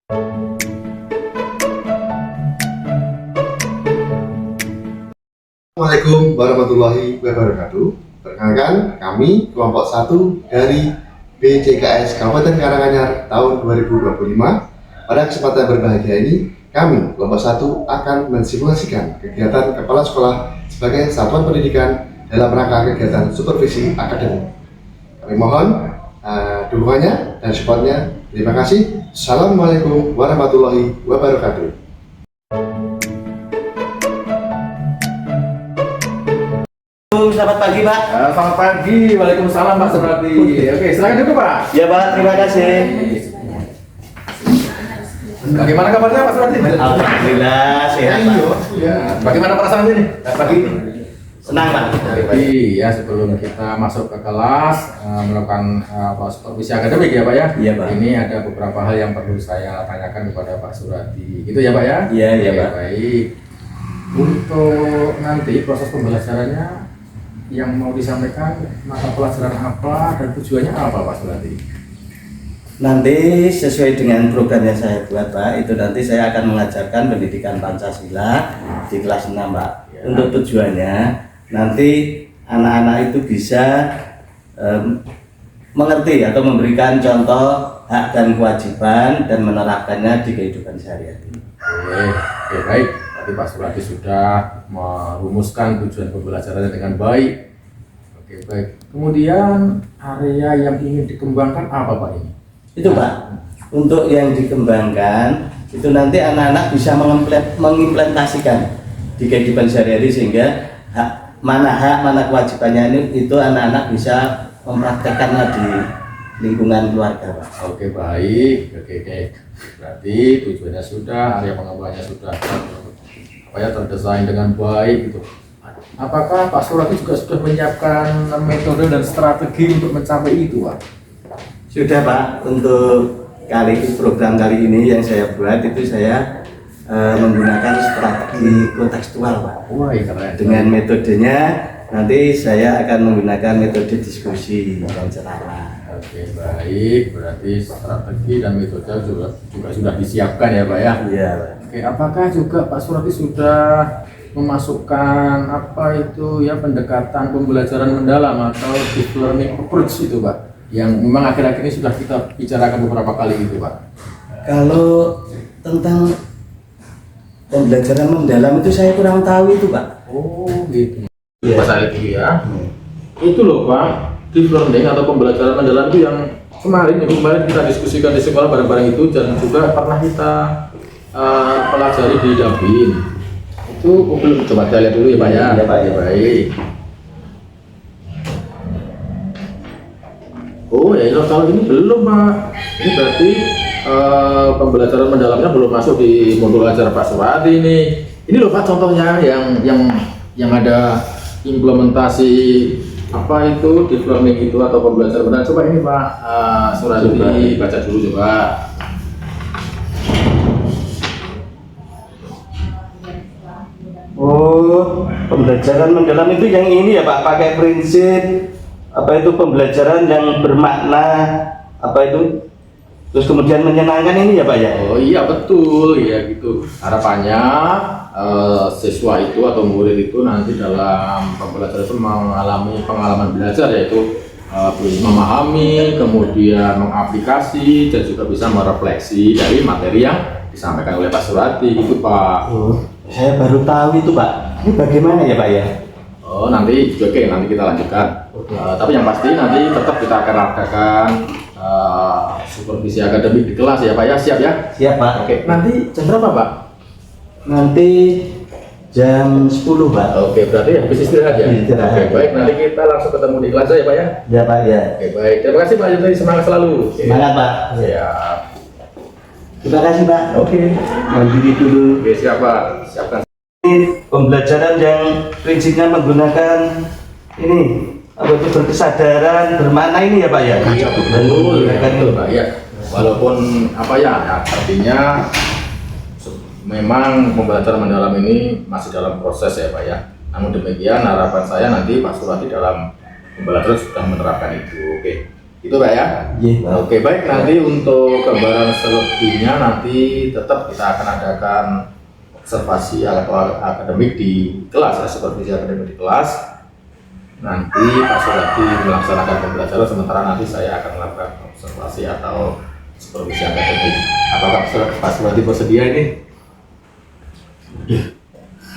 Assalamualaikum warahmatullahi wabarakatuh. Perkenalkan, kami kelompok 1 dari BCKS Kabupaten Karanganyar tahun 2025. Pada kesempatan berbahagia ini, kami kelompok 1 akan mensimulasikan kegiatan kepala sekolah sebagai satuan pendidikan dalam rangka kegiatan supervisi akademik. Kami mohon dukungannya dan supportnya. Terima kasih. Assalamualaikum warahmatullahi wabarakatuh. Selamat pagi, Pak. Selamat pagi, waalaikumsalam Pak Surati. Oke, silakan duduk Pak. Ya, Pak, terima kasih. Bagaimana kabarnya Pak Surati? Alhamdulillah sehat, Pak. Ya, bagaimana perasaan ini pagi ini? Senang, Pak. Jadi ya sebelum kita masuk ke kelas melakukan supervisi akademik ya Pak ya. Iya, Pak. Ini ada beberapa hal yang perlu saya tanyakan kepada Pak Surati. Gitu ya Pak ya? Iya, iya, Oke, Pak. Baik. Untuk nanti proses pembelajarannya yang mau disampaikan mata pelajaran apa dan tujuannya apa Pak Surati? Nanti sesuai dengan program yang saya buat, Pak, itu nanti saya akan mengajarkan pendidikan Pancasila di kelas 6, Pak. Ya. Untuk tujuannya nanti anak-anak itu bisa mengerti atau memberikan contoh hak dan kewajiban dan menerapkannya di kehidupan sehari-hari. Oke, baik. Tadi Pak Surati sudah merumuskan tujuan pembelajaran dengan baik. Oke, baik. Kemudian area yang ingin dikembangkan apa Pak ini? Itu, Pak, untuk yang dikembangkan itu nanti anak-anak bisa mengimplementasikan di kehidupan sehari-hari sehingga hak mana kewajibannya ini itu anak-anak bisa mempraktekkannya di lingkungan keluarga, Pak. Oke, baik. Oke. Berarti tujuannya sudah, area pengembangannya sudah terdesain dengan baik gitu. Apakah Pak Surati juga sudah menyiapkan metode dan strategi untuk mencapai itu, Pak? Sudah, Pak. Untuk program kali ini yang saya buat itu saya menggunakan strategi kontekstual, Pak. Wah, keren. Dengan metodenya nanti saya akan menggunakan metode diskusi dan ceramah. Oke, baik. Berarti strategi dan metode juga sudah disiapkan ya Pak ya? Iya, Pak. Oke, apakah juga Pak Surati sudah memasukkan pendekatan pembelajaran mendalam atau deep learning approach itu Pak? Yang memang akhir-akhir ini sudah kita bicarakan beberapa kali itu Pak. Kalau tentang pembelajaran mendalam itu saya kurang tahu itu, Pak. Oh gitu. Iya. Pas hari ini ya. Itu loh Pak, deep learning atau pembelajaran mendalam itu yang kemarin kita diskusikan di sekolah bareng-bareng itu dan juga pernah kita pelajari di Dabin. Itu belum, coba kita lihat dulu ya Pak ya. Iya, Pak. Ya, baik. Oh ya, kalau ini belum Pak. Ini berarti pembelajaran mendalamnya belum masuk di modul ajar Pak Surati ini. Ini loh Pak contohnya yang ada implementasi apa itu deep learning itu atau pembelajaran mendalam. Coba ini Pak Surati baca dulu coba. Oh, pembelajaran mendalam itu yang ini ya Pak, pakai prinsip apa itu pembelajaran yang bermakna apa itu terus kemudian menyenangkan ini ya Pak ya? Oh iya betul ya gitu. Harapannya siswa itu atau murid itu nanti dalam pembelajaran itu mengalami pengalaman belajar yaitu memahami, kemudian mengaplikasi dan juga bisa merefleksi dari materi yang disampaikan oleh Pak Surati itu Pak. Oh, saya baru tahu itu Pak. Ini bagaimana ya Pak ya? Oh nanti nanti kita lanjutkan. Tapi yang pasti nanti tetap kita akan adakan supervisi akademik di kelas ya Pak ya, siap ya? Siap Pak. Oke, nanti jam berapa Pak? Nanti jam 10 Pak. Oke, berarti habis istirahat ya? Istirahat. Oke, baik, nanti kita langsung ketemu di kelas ya Pak ya? Ya Pak ya. Oke, baik, terima kasih Pak Yudhri, semangat selalu. Semangat Pak. Siap. Terima kasih Pak. Oke. Mandiri dulu. Oke, siap Pak, siapkan. Ini pembelajaran yang prinsipnya menggunakan ini apa itu berkesadaran bermakna ini ya Pak ya? Iya, betul Pak ya. Walaupun artinya memang pembelajaran mendalam ini masih dalam proses ya Pak ya. Namun demikian harapan saya nanti Pak Surati dalam pembelajaran sudah menerapkan itu. Oke. Itu Pak ya? Iya, Pak. Oke, baik, nanti untuk gambaran selebihnya nanti tetap kita akan adakan observasi atau akademik di kelas, ya, supervisi akademik di kelas. Nanti Pak Suradi melaksanakan pembelajaran, sementara nanti saya akan melakukan observasi atau supervisi akademik. Apakah Pak Suradi bersedia ini?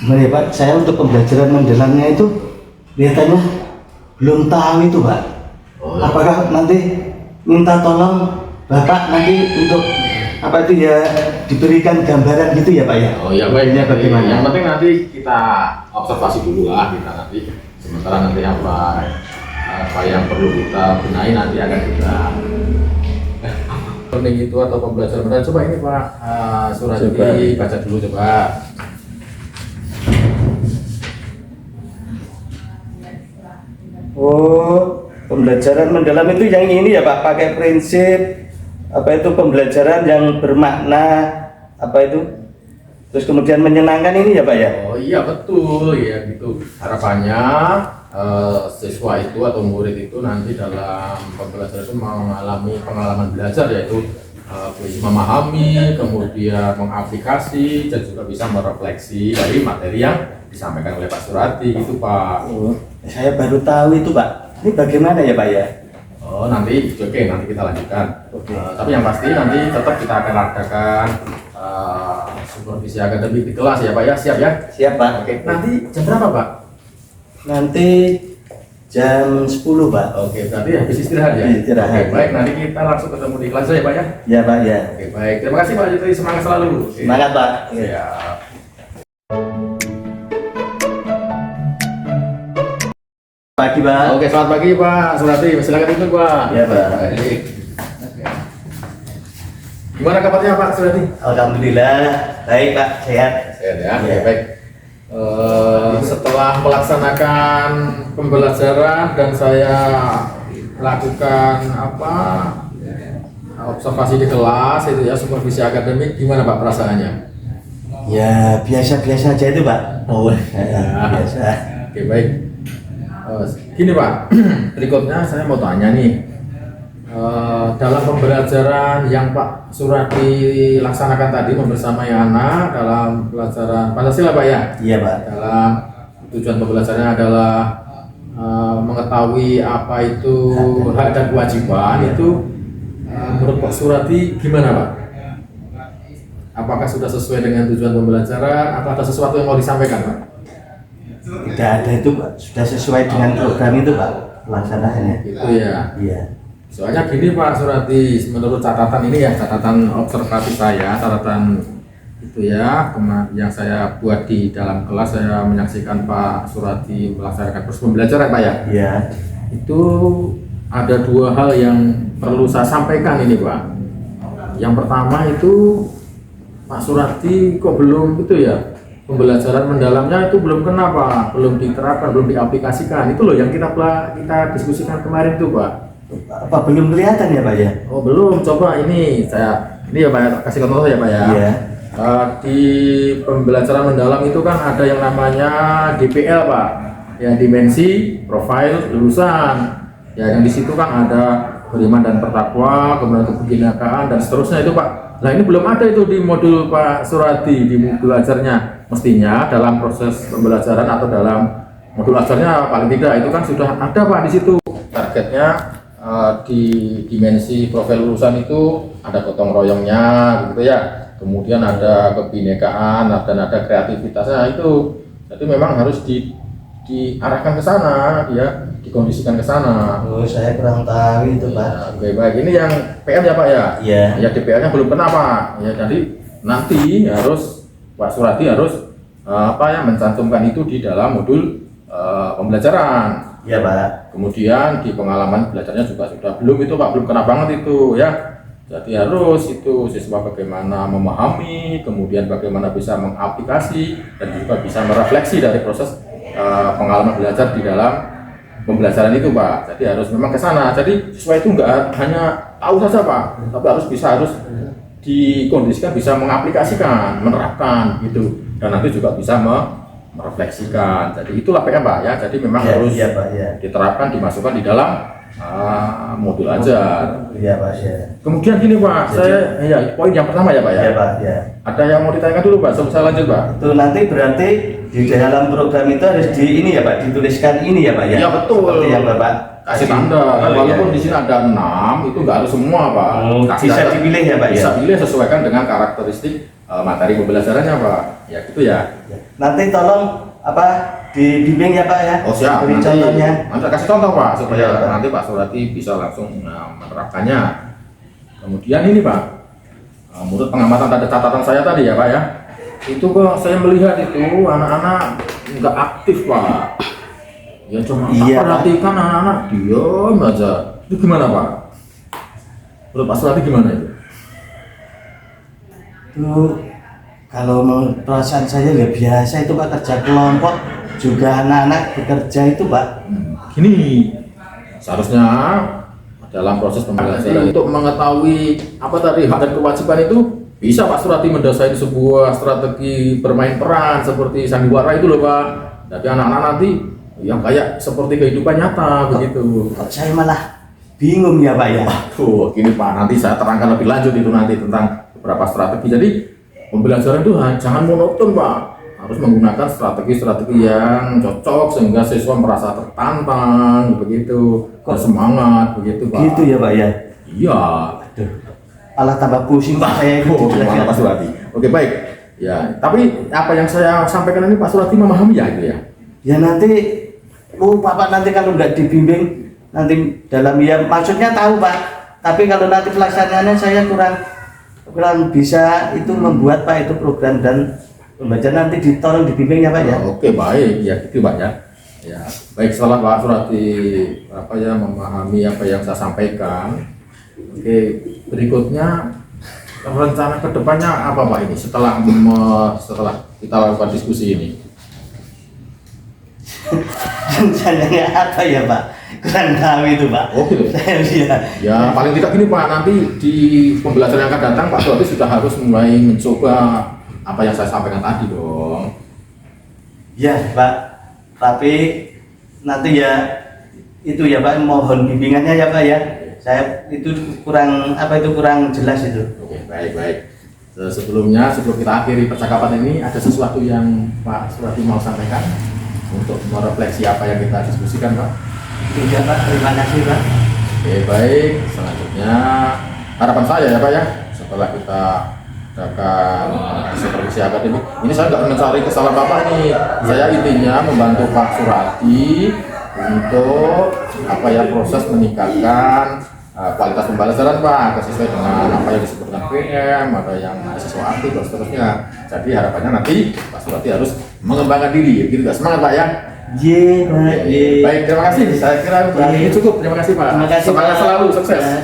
Gimana ya Pak, saya untuk pembelajaran mendalamnya itu kelihatannya belum tahu itu Pak. Oh, ya. Apakah nanti minta tolong Bapak nanti untuk apa itu ya diberikan gambaran gitu ya Pak ya? Oh ya baik, Ini bagaimana? yang penting nanti kita observasi dulu lah, kita nanti sementara nanti apa yang perlu kita benahi nanti akan kita learning itu atau pembelajaran benar. Coba ini Pak Suradi Coba. baca dulu coba. Oh, pembelajaran mendalam itu yang ini ya Pak, pakai prinsip apa itu pembelajaran yang bermakna apa itu, terus kemudian menyenangkan ini ya Pak ya? Oh iya betul ya gitu. Harapannya siswa itu atau murid itu nanti dalam pembelajaran itu mengalami pengalaman belajar, yaitu memahami, kemudian mengaplikasi dan juga bisa merefleksi dari materi yang disampaikan oleh Pak Suradi gitu Pak. Oh, saya baru tahu itu Pak. Ini bagaimana ya Pak ya? Oh nanti oke, nanti kita lanjutkan. Oke. Tapi yang pasti nanti tetap kita akan adakan supervisi akademik di kelas ya Pak ya, siap ya? Siap Pak. Oke, nanti jam berapa Pak? Nanti jam 10 Pak. Oke, berarti habis istirahat ya? Istirahat. Oke, baik, nanti kita langsung ketemu di kelas ya Pak ya? Ya Pak ya. Oke, baik, terima kasih Pak Yudri, semangat selalu. Oke. Semangat Pak. Ya. Pagi Pak. Oke, selamat pagi Pak Suradi, silakan duduk Pak. Ya, Pak. Baik. Gimana kabarnya Pak Suradi? Alhamdulillah baik Pak, sehat. Sehat ya, Ya. oke, baik. Setelah melaksanakan pembelajaran dan saya lakukan observasi di kelas itu ya, supervisi akademik, gimana Pak perasaannya? Ya biasa-biasa aja itu Pak. Oh, biasa. Oke, baik. Gini Pak, berikutnya saya mau tanya nih, dalam pembelajaran yang Pak Suradi laksanakan tadi membersamai anak dalam pelajaran Pancasila Pak ya? Iya Pak. Dalam tujuan pembelajarannya adalah mengetahui apa itu hak dan kewajiban itu, menurut Pak Suradi gimana Pak? Apakah sudah sesuai dengan tujuan pembelajaran atau ada sesuatu yang mau disampaikan Pak? Tidak ada itu Pak, sudah sesuai dengan program itu Pak pelaksanaannya. Itu ya. Iya. Soalnya gini Pak Suradi, menurut catatan ini ya, catatan observasi saya, catatan itu ya, yang saya buat di dalam kelas, saya menyaksikan Pak Suradi melaksanakan proses pembelajaran Pak ya. Iya. Itu ada dua hal yang perlu saya sampaikan ini Pak. Yang pertama itu Pak Suradi kok belum itu ya, pembelajaran mendalamnya itu belum kenapa, belum diterapkan, belum diaplikasikan. Itu loh yang kita diskusikan kemarin tuh Pak. Apa belum kelihatan ya Pak ya? Oh belum, coba ini ya Pak, kasih contoh ya Pak ya. Iya. Di pembelajaran mendalam itu kan ada yang namanya DPL Pak, ya dimensi profil lulusan. Ya yang di situ kan ada beriman dan bertakwa, kemudian kebinekaan dan seterusnya itu Pak. Nah ini belum ada itu di modul Pak Suradi di belajarnya. Mestinya dalam proses pembelajaran atau dalam modul ajarnya paling tidak itu kan sudah ada Pak di situ. Targetnya di dimensi profil lulusan itu ada gotong royongnya gitu ya. Kemudian ada kebinekaan dan ada kreativitasnya itu. Jadi memang harus diarahkan ke sana, ya, dikondisikan ke sana. Oh saya kurang tahu itu Pak. Ya, oke baik, ini yang PM ya Pak ya? Iya. Ya DPL-nya belum kena Pak. Ya jadi nanti harus Pak Suradi harus mencantumkan itu di dalam modul pembelajaran. Iya Pak. Kemudian di pengalaman belajarnya juga sudah belum itu Pak, belum kena banget itu ya. Jadi harus itu siswa bagaimana memahami, kemudian bagaimana bisa mengaplikasi dan juga bisa merefleksi dari proses pengalaman belajar di dalam pembelajaran itu Pak. Jadi harus memang ke sana. Jadi siswa itu enggak hanya tahu saja Pak, tapi harus dikondisikan bisa mengaplikasikan, menerapkan gitu. Dan nanti juga bisa merefleksikan. Jadi itulah PM Pak ya. Jadi memang harus Pak, ya. diterapkan, dimasukkan di dalam modul ajar. Iya Pak ya. Kemudian gini Pak, saya ya poin yang pertama ya Pak ya. Iya Pak ya. Ada yang mau ditanyakan dulu Pak, sebelum saya lanjut Pak. Itu nanti berarti di dalam program itu harus di ini ya Pak, dituliskan ini ya Pak ya. Iya betul. Seperti yang Bapak kasih tanda. Oh, Walaupun iya. di sini ada 6, itu nggak harus semua Pak. Oh, Kasih bisa tanda. dipilih ya Pak ya. Bisa pilih sesuaikan dengan karakteristik materi pembelajarannya Pak. Ya gitu ya. Nanti tolong apa dibimbing ya Pak ya. Oh siap. Beri Nanti contohnya. kasih contoh Pak supaya Iya, Pak. nanti Pak Surati bisa langsung menerapkannya. Kemudian ini Pak, menurut pengamatan tadi catatan saya tadi ya Pak ya, itu kok saya melihat itu anak-anak nggak aktif Pak. Ya cuma Iya, Pak. perhatikan anak-anak diam aja. Itu gimana Pak? Menurut Pak Surati gimana itu? Itu kalau menurut perasaan saya ya biasa itu Pak, kerja kelompok juga anak-anak bekerja itu Pak. Gini, seharusnya dalam proses pembelajaran untuk mengetahui apa tadi hak dan kewajiban itu bisa Pak Surati mendesain sebuah strategi bermain peran seperti sandiwara itu loh Pak. Tapi anak-anak nanti yang kayak seperti kehidupan nyata begitu. Kok saya malah bingung ya Pak ya. Tuh, gini Pak, nanti saya terangkan lebih lanjut itu nanti tentang beberapa strategi. Jadi pembelajaran itu jangan monoton Pak, harus menggunakan strategi-strategi yang cocok sehingga siswa merasa tertantang begitu, semangat begitu Pak. Gitu ya Pak ya. Iya. Aduh, malah tambah pusing Pak saya itu. Oh, gimana Pak Surati? Oke baik. Ya, tapi apa yang saya sampaikan ini Pak Surati memahami ya itu ya? Ya nanti lupa Pak, nanti kalau nggak dibimbing nanti dalam ya maksudnya tahu Pak, tapi kalau nanti pelaksanaannya saya kurang bisa itu membuat Pak itu program dan membaca nanti ditolong dibimbing ya Pak ya. Oke baik, ya gitu Pak ya. Ya baik, setelah Pak Surati memahami apa yang saya sampaikan. Oke, berikutnya rencana kedepannya apa Pak ini setelah kita lakukan diskusi ini? Rencananya apa ya Pak? Kurang tahu itu Pak. Oke. Saya lihat. Ya paling tidak gini Pak, nanti di pembelajaran yang akan datang Pak Surati sudah harus mulai mencoba apa yang saya sampaikan tadi dong. Ya Pak, tapi nanti ya itu ya Pak, mohon bimbingannya ya Pak ya. Saya itu kurang jelas itu. Oke, baik. Sebelum kita akhiri percakapan ini, ada sesuatu yang Pak Surati mau sampaikan untuk merefleksi apa yang kita diskusikan Pak? Tidak Pak, terima kasih Pak. Oke, baik. Selanjutnya harapan saya ya Pak ya, setelah kita adakan supervisi akademik, ini saya nggak mencari kesalahan Bapak nih. Saya intinya membantu Pak Surati untuk proses meningkatkan kualitas pembelajaran Pak, sesuai dengan apa yang disebutkan PM, ada yang siswa aktif dan seterusnya. Jadi harapannya nanti Pak Surati harus mengembangkan diri, gitu. Semangat Pak ya. Pak. Baik, terima kasih. Saya kira ini cukup. Terima kasih Pak. Terima kasih, Semangat Pak. selalu, sukses. Ya.